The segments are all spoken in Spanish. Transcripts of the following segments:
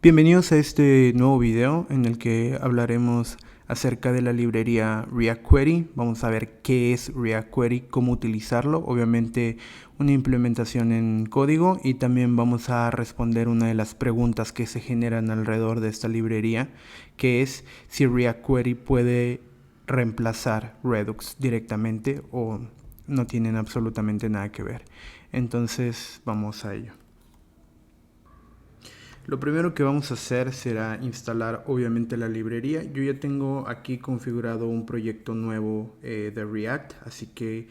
Bienvenidos a este nuevo video en el que hablaremos acerca de la librería React Query. Vamos a ver qué es React Query, cómo utilizarlo, obviamente una implementación en código, y también vamos a responder una de las preguntas que se generan alrededor de esta librería, que es si React Query puede reemplazar Redux directamente o no tienen absolutamente nada que ver. Entonces vamos a ello. Lo primero que vamos a hacer será instalar obviamente la librería. Yo ya tengo aquí configurado un proyecto nuevo de React, así que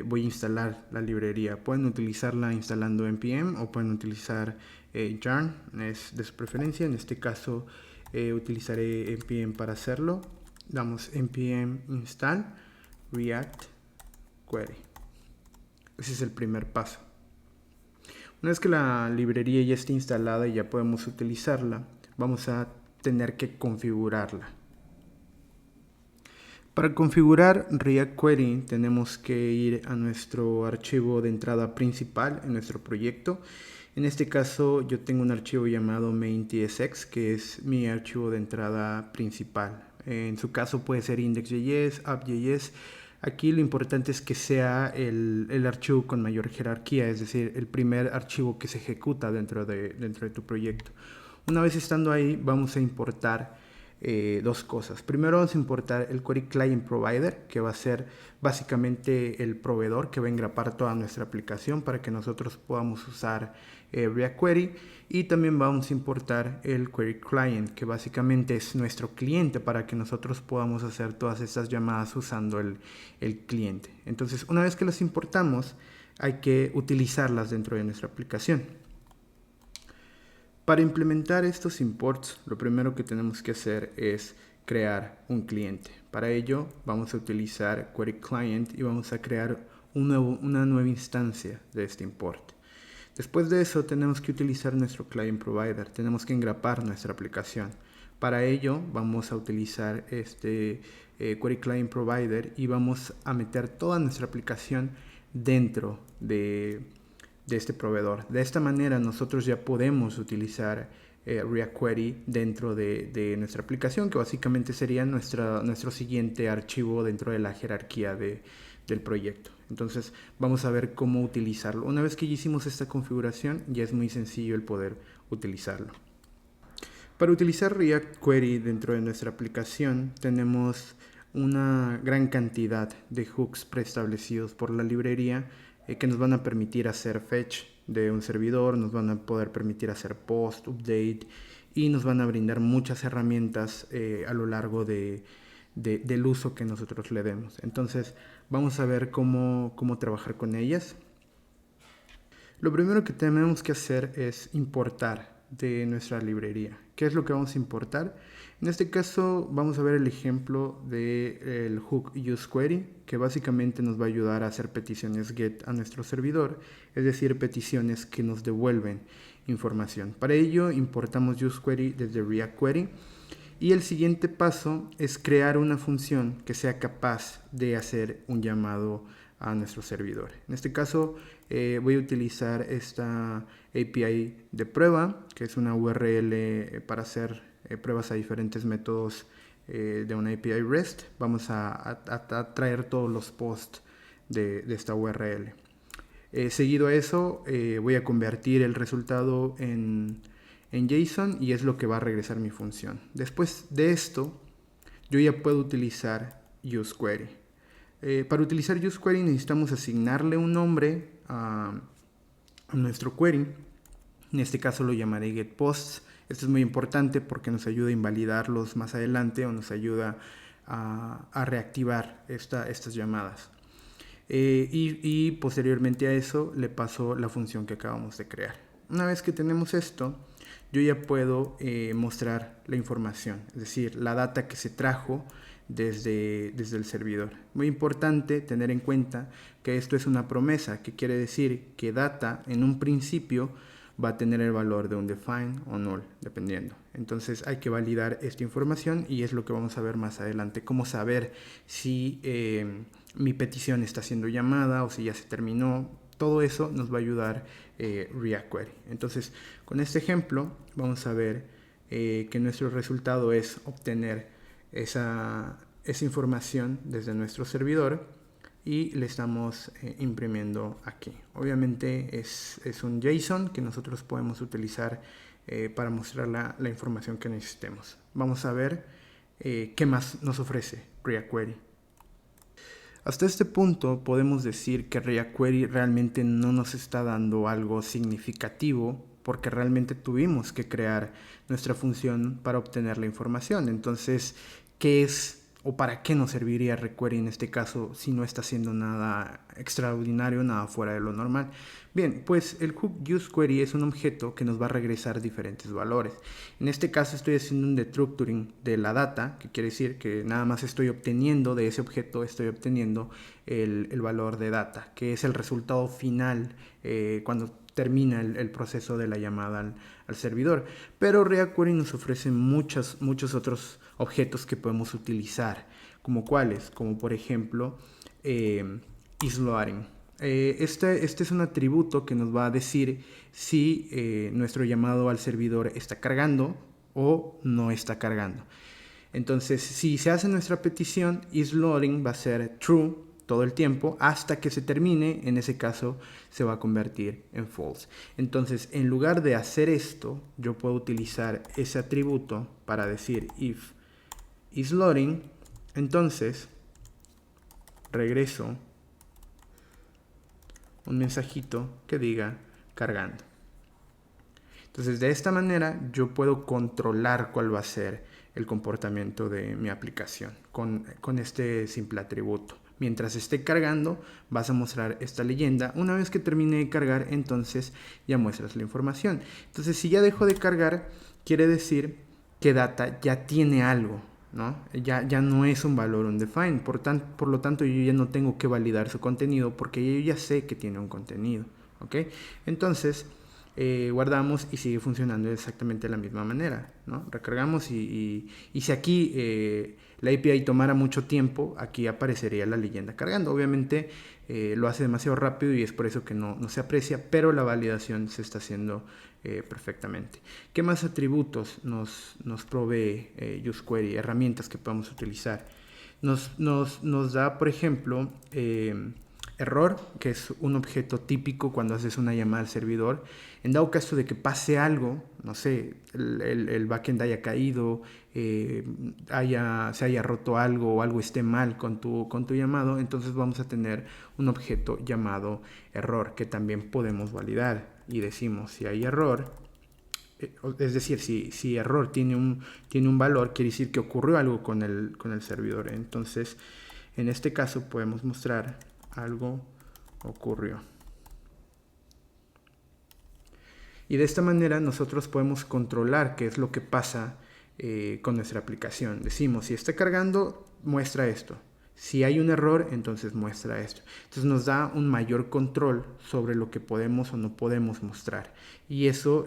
voy a instalar la librería. Pueden utilizarla instalando npm o pueden utilizar yarn, es de su preferencia. En este caso utilizaré npm para hacerlo. Damos npm install react query. Ese es el primer paso. Una vez que la librería ya esté instalada y ya podemos utilizarla, vamos a tener que configurarla. Para configurar React Query tenemos que ir a nuestro archivo de entrada principal en nuestro proyecto. En este caso yo tengo un archivo llamado main.tsx, que es mi archivo de entrada principal. En su caso puede ser index.js, app.js. Aquí lo importante es que sea el archivo con mayor jerarquía, es decir, el primer archivo que se ejecuta dentro de tu proyecto. Una vez estando ahí, vamos a importar dos cosas. Primero vamos a importar el Query Client Provider, que va a ser básicamente el proveedor que va a engrapar toda nuestra aplicación para que nosotros podamos usar React Query. Y también vamos a importar el Query Client, que básicamente es nuestro cliente para que nosotros podamos hacer todas estas llamadas usando el cliente. Entonces, una vez que las importamos, hay que utilizarlas dentro de nuestra aplicación. Para implementar estos imports, lo primero que tenemos que hacer es crear un cliente. Para ello vamos a utilizar Query Client y vamos a crear una nueva instancia de este import. Después de eso tenemos que utilizar nuestro Client Provider, tenemos que engrapar nuestra aplicación. Para ello vamos a utilizar este Query Client Provider y vamos a meter toda nuestra aplicación dentro de este proveedor. De esta manera nosotros ya podemos utilizar React Query dentro de nuestra aplicación, que básicamente sería nuestro siguiente archivo dentro de la jerarquía del proyecto. Entonces vamos a ver cómo utilizarlo. Una vez que ya hicimos esta configuración, ya es muy sencillo el poder utilizarlo. Para utilizar React Query dentro de nuestra aplicación tenemos una gran cantidad de hooks preestablecidos por la librería que nos van a permitir hacer fetch de un servidor, nos van a poder permitir hacer post, update, y nos van a brindar muchas herramientas a lo largo del uso que nosotros le demos. Entonces vamos a ver cómo trabajar con ellas. Lo primero que tenemos que hacer es importar de nuestra librería. ¿Qué es lo que vamos a importar? En este caso vamos a ver el ejemplo del hook useQuery, que básicamente nos va a ayudar a hacer peticiones GET a nuestro servidor, es decir, peticiones que nos devuelven información. Para ello importamos useQuery desde React Query, y el siguiente paso es crear una función que sea capaz de hacer un llamado a nuestro servidor. En este caso voy a utilizar esta API de prueba, que es una URL para hacer pruebas a diferentes métodos de una API REST. Vamos a traer todos los posts de esta URL. Seguido a eso voy a convertir el resultado en JSON, y es lo que va a regresar mi función. Después de esto yo ya puedo utilizar useQuery. Para utilizar useQuery necesitamos asignarle un nombre a nuestro query. En este caso lo llamaré getPosts. Esto es muy importante porque nos ayuda a invalidarlos más adelante o nos ayuda a reactivar estas llamadas. Y posteriormente a eso le paso la función que acabamos de crear. Una vez que tenemos esto, yo ya puedo mostrar la información, es decir, la data que se trajo desde el servidor. Muy importante tener en cuenta que esto es una promesa, que quiere decir que data en un principio va a tener el valor de un define o null, dependiendo. Entonces hay que validar esta información, y es lo que vamos a ver más adelante, cómo saber si mi petición está siendo llamada o si ya se terminó. Todo eso nos va a ayudar React Query. Entonces, con este ejemplo vamos a ver que nuestro resultado es obtener esa información desde nuestro servidor y le estamos imprimiendo aquí. Obviamente es un JSON que nosotros podemos utilizar para mostrar la información que necesitemos. Vamos a ver qué más nos ofrece React Query. Hasta este punto podemos decir que React Query realmente no nos está dando algo significativo porque realmente tuvimos que crear nuestra función para obtener la información. Entonces, ¿qué es o para qué nos serviría React Query en este caso si no está haciendo nada extraordinario, nada fuera de lo normal? Bien, pues el hook useQuery es un objeto que nos va a regresar diferentes valores. En este caso estoy haciendo un destructuring de la data, que quiere decir que nada más estoy obteniendo de ese objeto, estoy obteniendo el valor de data, que es el resultado final cuando termina el proceso de la llamada al servidor. Pero React Query nos ofrece muchos otros objetos que podemos utilizar, como cuáles, como por ejemplo isLoading. Este es un atributo que nos va a decir si nuestro llamado al servidor está cargando o no está cargando. Entonces, si se hace nuestra petición, isLoading va a ser true todo el tiempo hasta que se termine. En ese caso se va a convertir en false. Entonces, en lugar de hacer esto, yo puedo utilizar ese atributo para decir if isLoading. Entonces regreso un mensajito que diga cargando. Entonces, de esta manera yo puedo controlar cuál va a ser el comportamiento de mi aplicación con este simple atributo. Mientras esté cargando, vas a mostrar esta leyenda. Una vez que termine de cargar, entonces ya muestras la información. Entonces, si ya dejó de cargar, quiere decir que data ya tiene algo, ¿no? Ya no es un valor undefined. Por lo tanto, yo ya no tengo que validar su contenido porque yo ya sé que tiene un contenido, ¿ok? Entonces, guardamos y sigue funcionando exactamente de la misma manera, ¿no? Recargamos y si aquí la API tomara mucho tiempo, aquí aparecería la leyenda cargando. Obviamente lo hace demasiado rápido y es por eso que no se aprecia, pero la validación se está haciendo perfectamente. ¿Qué más atributos nos provee useQuery? Herramientas que podemos utilizar. Nos da, por ejemplo, error, que es un objeto típico cuando haces una llamada al servidor. En dado caso de que pase algo, no sé, el backend haya caído, se haya roto algo o algo esté mal con tu llamado, entonces vamos a tener un objeto llamado error que también podemos validar y decimos si hay error. Es decir, si error tiene un valor, quiere decir que ocurrió algo con el servidor. Entonces, en este caso podemos mostrar algo ocurrió. Y de esta manera nosotros podemos controlar qué es lo que pasa con nuestra aplicación. Decimos, si está cargando, muestra esto. Si hay un error, entonces muestra esto. Entonces nos da un mayor control sobre lo que podemos o no podemos mostrar. Y eso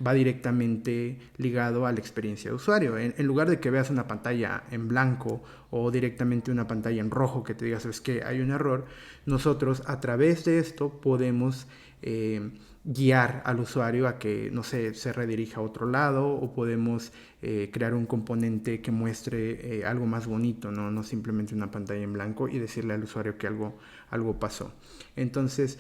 va directamente ligado a la experiencia de usuario. En lugar de que veas una pantalla en blanco o directamente una pantalla en rojo que te diga, sabes que hay un error, nosotros a través de esto podemos guiar al usuario a que, no sé, se redirija a otro lado, o podemos crear un componente que muestre algo más bonito, no simplemente una pantalla en blanco, y decirle al usuario que algo pasó. Entonces,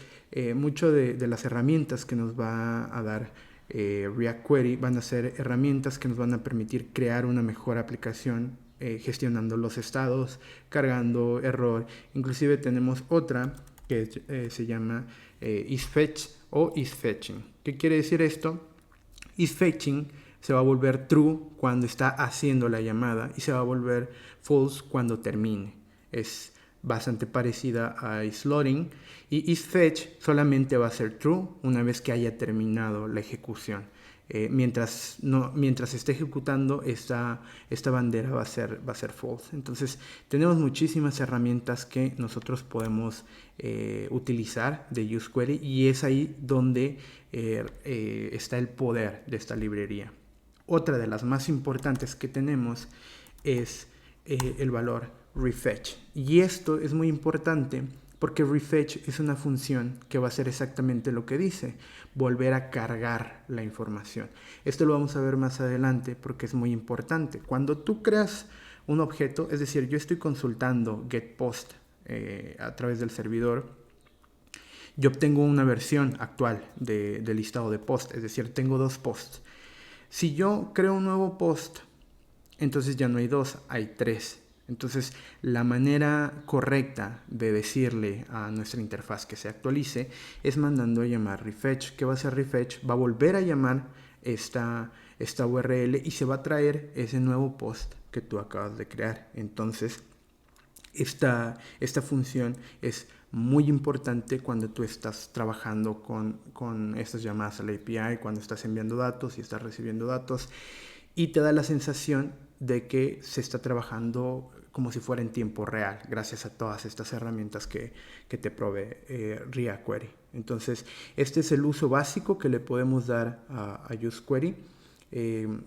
mucho de las herramientas que nos va a dar React Query van a ser herramientas que nos van a permitir crear una mejor aplicación, gestionando los estados, cargando error. Inclusive tenemos otra que se llama isFetch o isFetching. ¿Qué quiere decir esto? IsFetching se va a volver true cuando está haciendo la llamada y se va a volver false cuando termine. Es bastante parecida a isLoading, y isFetch solamente va a ser true una vez que haya terminado la ejecución. Mientras esté ejecutando, esta bandera va a ser false. Entonces tenemos muchísimas herramientas que nosotros podemos utilizar de useQuery, y es ahí donde está el poder de esta librería. Otra de las más importantes que tenemos es el valor refetch, y esto es muy importante Porque refetch es una función que va a hacer exactamente lo que dice, volver a cargar la información. Esto lo vamos a ver más adelante porque es muy importante. Cuando tú creas un objeto, es decir, yo estoy consultando getPost a través del servidor, yo obtengo una versión actual del listado de post, es decir, tengo 2 posts. Si yo creo un nuevo post, entonces ya no hay 2, hay 3. Entonces, la manera correcta de decirle a nuestra interfaz que se actualice es mandando a llamar refetch. ¿Qué va a hacer refetch? Va a volver a llamar esta URL y se va a traer ese nuevo post que tú acabas de crear. Entonces, esta función es muy importante cuando tú estás trabajando con estas llamadas a la API, cuando estás enviando datos y estás recibiendo datos, y te da la sensación de que se está trabajando como si fuera en tiempo real, gracias a todas estas herramientas que te provee React Query. Entonces, este es el uso básico que le podemos dar a useQuery.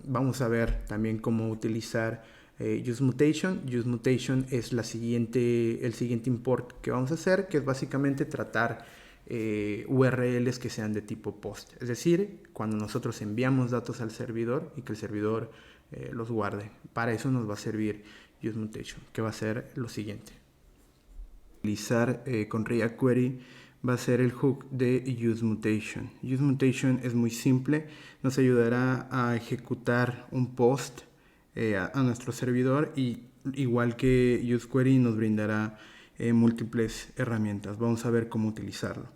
Vamos a ver también cómo utilizar useMutation. useMutation es el siguiente import que vamos a hacer, que es básicamente tratar URLs que sean de tipo post. Es decir, cuando nosotros enviamos datos al servidor y que el servidor los guarde. Para eso nos va a servir useMutation, que va a ser lo siguiente. Utilizar con React Query va a ser el hook de useMutation. useMutation es muy simple, nos ayudará a ejecutar un post a nuestro servidor, y igual que useQuery nos brindará múltiples herramientas. Vamos a ver cómo utilizarlo.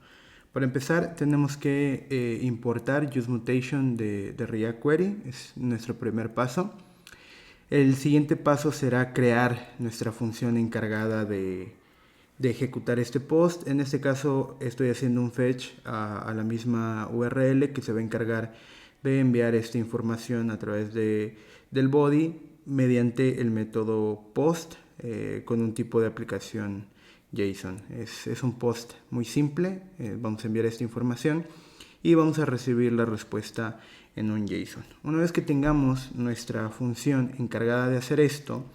Para empezar, tenemos que importar useMutation de React Query, es nuestro primer paso. El siguiente paso será crear nuestra función encargada de ejecutar este post. En este caso estoy haciendo un fetch a la misma URL que se va a encargar de enviar esta información a través del body mediante el método post con un tipo de aplicación JSON. Es un post muy simple, vamos a enviar esta información y vamos a recibir la respuesta en un JSON. Una vez que tengamos nuestra función encargada de hacer esto,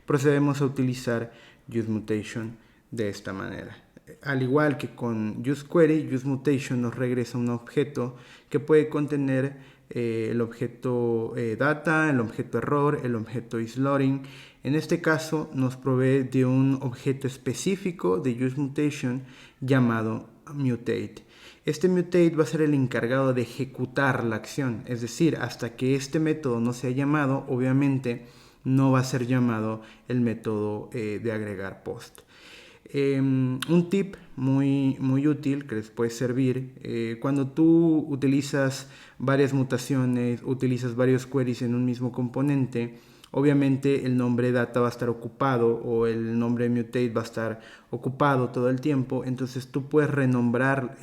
procedemos a utilizar useMutation de esta manera. Al igual que con useQuery, useMutation nos regresa un objeto que puede contener el objeto data, el objeto error, el objeto isLoading. En este caso nos provee de un objeto específico de useMutation llamado mutate. Este mutate va a ser el encargado de ejecutar la acción, es decir, hasta que este método no sea llamado, obviamente no va a ser llamado el método de agregar post. Un tip muy útil que les puede servir, cuando tú utilizas varias mutaciones, utilizas varios queries en un mismo componente, obviamente el nombre data va a estar ocupado o el nombre mutate va a estar ocupado todo el tiempo. Entonces tú puedes renombrar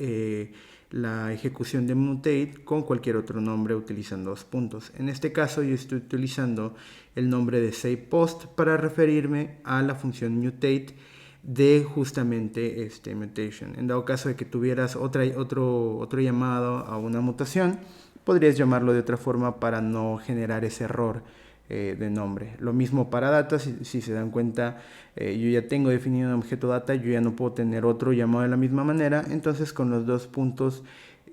la ejecución de mutate con cualquier otro nombre utilizando 2 puntos. En este caso yo estoy utilizando el nombre de savePost para referirme a la función mutate de justamente este mutation. En dado caso de que tuvieras otro llamado a una mutación, podrías llamarlo de otra forma para no generar ese error de nombre. Lo mismo para data, si se dan cuenta, yo ya tengo definido un objeto data, yo ya no puedo tener otro llamado de la misma manera. Entonces con los 2 puntos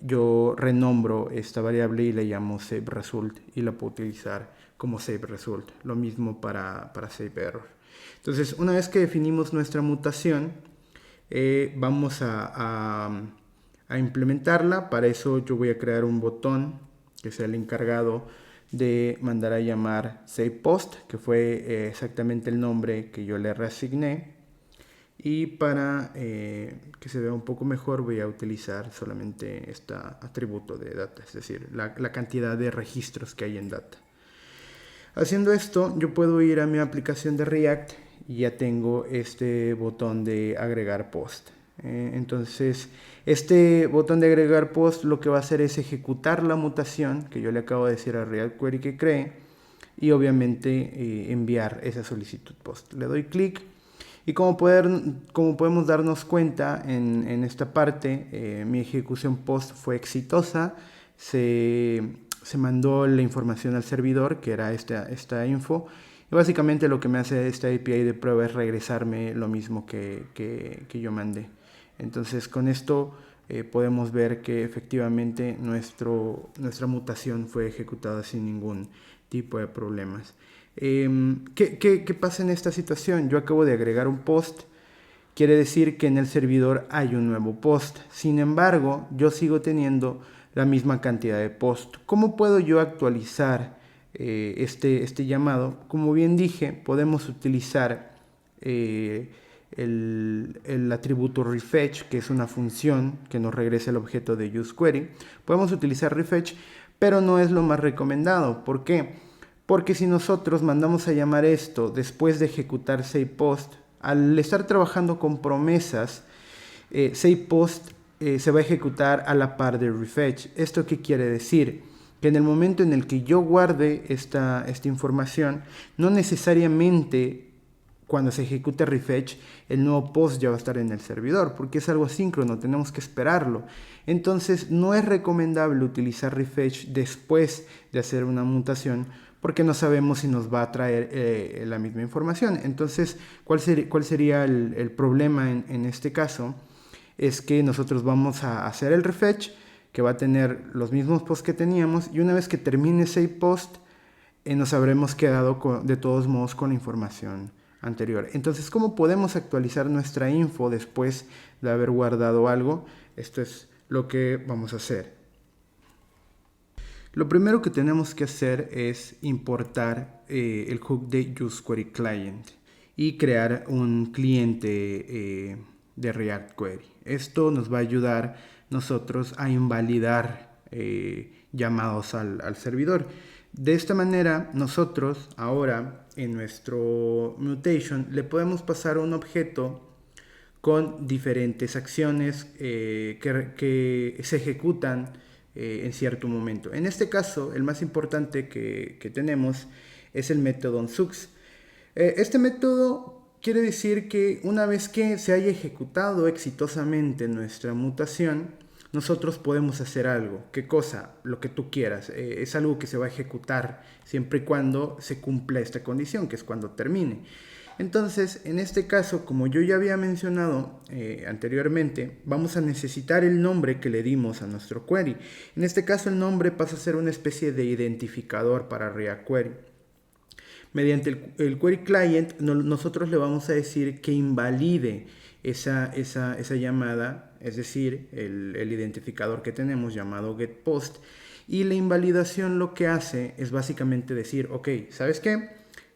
yo renombro esta variable y le llamo saveResult y la puedo utilizar como saveResult. Lo mismo para saveError. Entonces, una vez que definimos nuestra mutación, vamos a implementarla. Para eso yo voy a crear un botón que sea el encargado de mandar a llamar savePost, que fue exactamente el nombre que yo le reasigné. Y para que se vea un poco mejor voy a utilizar solamente este atributo de data, es decir, la cantidad de registros que hay en data. Haciendo esto, yo puedo ir a mi aplicación de React y ya tengo este botón de agregar post. Entonces, este botón de agregar post lo que va a hacer es ejecutar la mutación que yo le acabo de decir a React Query que cree y obviamente enviar esa solicitud post. Le doy clic y como podemos darnos cuenta en esta parte, mi ejecución post fue exitosa. Se mandó la información al servidor, que era esta info. Y básicamente lo que me hace esta API de prueba es regresarme lo mismo que yo mandé. Entonces con esto podemos ver que efectivamente nuestra mutación fue ejecutada sin ningún tipo de problemas. ¿Qué pasa en esta situación? Yo acabo de agregar un post. Quiere decir que en el servidor hay un nuevo post. Sin embargo, yo sigo teniendo la misma cantidad de post. ¿Cómo puedo yo actualizar este llamado? Como bien dije, podemos utilizar el atributo refetch, que es una función que nos regresa el objeto de useQuery. Podemos utilizar refetch, pero no es lo más recomendado. ¿Por qué? Porque si nosotros mandamos a llamar esto después de ejecutar SavePost, al estar trabajando con promesas, SavePost se va a ejecutar a la par de refetch. ¿Esto qué quiere decir? Que en el momento en el que yo guarde esta información, no necesariamente cuando se ejecute refetch, el nuevo post ya va a estar en el servidor, porque es algo asíncrono, tenemos que esperarlo. Entonces, no es recomendable utilizar refetch después de hacer una mutación, porque no sabemos si nos va a traer la misma información. Entonces, ¿cuál sería el problema en este caso? Es que nosotros vamos a hacer el refetch, que va a tener los mismos posts que teníamos, y una vez que termine SavePost, nos habremos quedado de todos modos con la información anterior. Entonces, ¿cómo podemos actualizar nuestra info después de haber guardado algo? Esto es lo que vamos a hacer. Lo primero que tenemos que hacer es importar el hook de useQuery Client y crear un cliente de React Query. Esto nos va a ayudar nosotros a invalidar llamados al servidor. De esta manera, nosotros ahora en nuestro mutation le podemos pasar un objeto con diferentes acciones que se ejecutan en cierto momento. En este caso, el más importante que tenemos es el método onSucks. Este método quiere decir que una vez que se haya ejecutado exitosamente nuestra mutación, nosotros podemos hacer algo. ¿Qué cosa? Lo que tú quieras. Es algo que se va a ejecutar siempre y cuando se cumpla esta condición, que es cuando termine. Entonces, en este caso, como yo ya había mencionado anteriormente, vamos a necesitar el nombre que le dimos a nuestro query. En este caso, el nombre pasa a ser una especie de identificador para React Query. Mediante el query client, nosotros le vamos a decir que invalide esa llamada, es decir, el identificador que tenemos llamado getPost. Y la invalidación lo que hace es básicamente decir, ok, ¿sabes qué?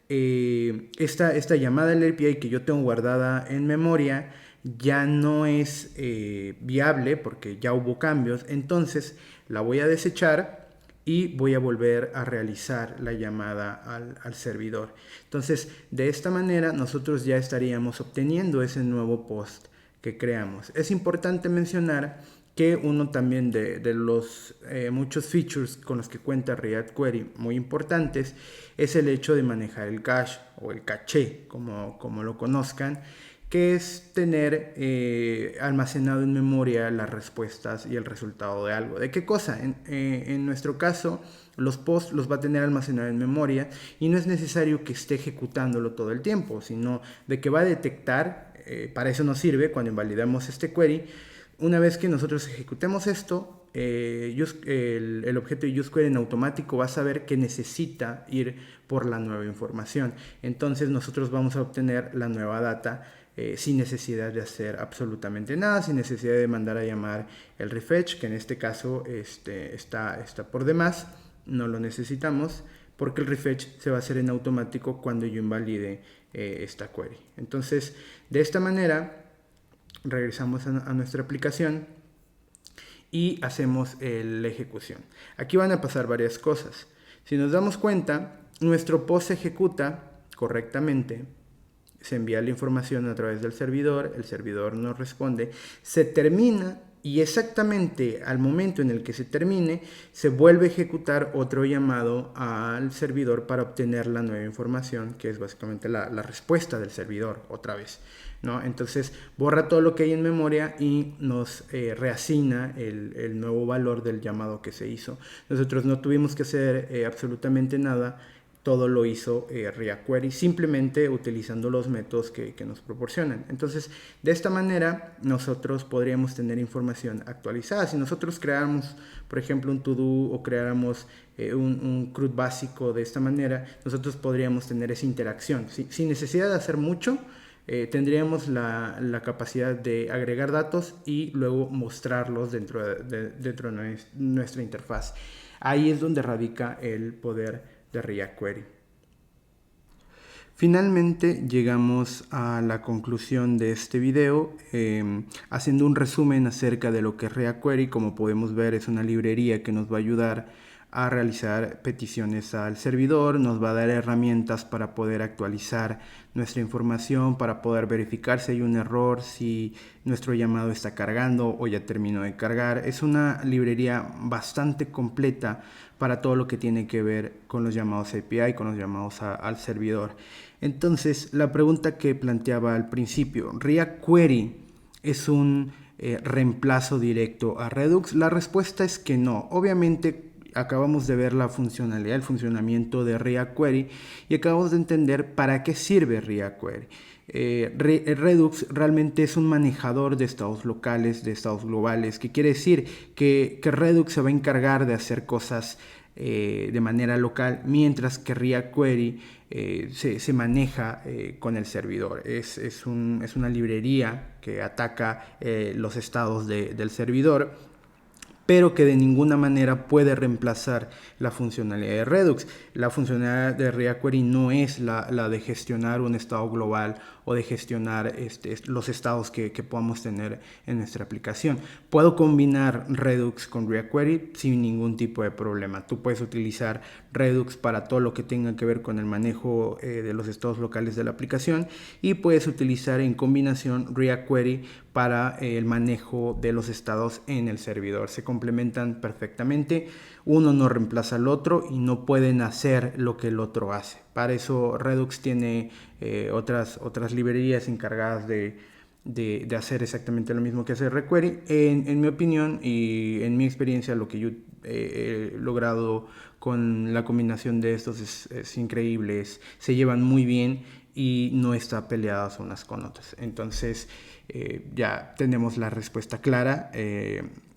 Esta llamada del API que yo tengo guardada en memoria ya no es viable porque ya hubo cambios, entonces la voy a desechar y voy a volver a realizar la llamada al servidor. Entonces, de esta manera nosotros ya estaríamos obteniendo ese nuevo post que creamos. Es importante mencionar que uno también de los muchos features con los que cuenta React Query muy importantes es el hecho de manejar el cache o el caché, como lo conozcan, que es tener almacenado en memoria las respuestas y el resultado de algo. ¿De qué cosa? En nuestro caso, los posts los va a tener almacenado en memoria y no es necesario que esté ejecutándolo todo el tiempo, sino de que va a detectar, para eso nos sirve cuando invalidamos este query. Una vez que nosotros ejecutemos esto, el objeto de useQuery en automático va a saber que necesita ir por la nueva información. Entonces nosotros vamos a obtener la nueva data sin necesidad de hacer absolutamente nada, sin necesidad de mandar a llamar el refetch, que en este caso está por demás, no lo necesitamos, porque el refetch se va a hacer en automático cuando yo invalide esta query. Entonces, de esta manera, regresamos a nuestra aplicación y hacemos la ejecución. Aquí van a pasar varias cosas. Si nos damos cuenta, nuestro post se ejecuta correctamente, se envía la información a través del servidor, el servidor nos responde, se termina y exactamente al momento en el que se termine, se vuelve a ejecutar otro llamado al servidor para obtener la nueva información, que es básicamente la respuesta del servidor otra vez, ¿no? Entonces borra todo lo que hay en memoria y nos reasigna el nuevo valor del llamado que se hizo. Nosotros no tuvimos que hacer absolutamente nada todo lo hizo React Query simplemente utilizando los métodos que nos proporcionan. Entonces, de esta manera nosotros podríamos tener información actualizada. Si nosotros creáramos, por ejemplo, un to-do o creáramos un CRUD básico de esta manera, nosotros podríamos tener esa interacción. Sin necesidad de hacer mucho, tendríamos la capacidad de agregar datos y luego mostrarlos dentro de nuestra interfaz. Ahí es donde radica el poder de React Query. Finalmente llegamos a la conclusión de este video, haciendo un resumen acerca de lo que es React Query. Como podemos ver, es una librería que nos va a ayudar a realizar peticiones al servidor, nos va a dar herramientas para poder actualizar nuestra información, para poder verificar si hay un error, si nuestro llamado está cargando o ya terminó de cargar. Es una librería bastante completa para todo lo que tiene que ver con los llamados API, con los llamados al servidor. Entonces, la pregunta que planteaba al principio, ¿React Query es un reemplazo directo a Redux? La respuesta es que no. Obviamente, acabamos de ver la funcionalidad, el funcionamiento de React Query y acabamos de entender para qué sirve React Query. Redux realmente es un manejador de estados locales, de estados globales, que quiere decir que Redux se va a encargar de hacer cosas de manera local, mientras que React Query se maneja con el servidor. Es una librería que ataca los estados del servidor, pero que de ninguna manera puede reemplazar la funcionalidad de Redux. La funcionalidad de React Query no es la de gestionar un estado global o de gestionar los estados que podamos tener en nuestra aplicación. Puedo combinar Redux con React Query sin ningún tipo de problema. Tú puedes utilizar Redux para todo lo que tenga que ver con el manejo de los estados locales de la aplicación, y puedes utilizar en combinación React Query para el manejo de los estados en el servidor. Se complementan perfectamente, uno no reemplaza al otro y no pueden hacer lo que el otro hace. Para eso Redux tiene otras librerías encargadas de hacer exactamente lo mismo que hace React Query. En mi opinión y en mi experiencia, lo que yo he logrado con la combinación de estos es increíble, se llevan muy bien y no están peleadas unas con otras. Entonces ya tenemos la respuesta clara.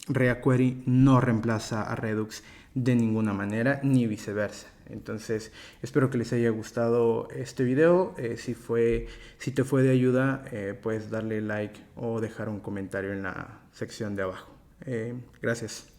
React Query no reemplaza a Redux de ninguna manera, ni viceversa. Entonces espero que les haya gustado este video. Si te fue de ayuda, puedes darle like o dejar un comentario en la sección de abajo. Gracias.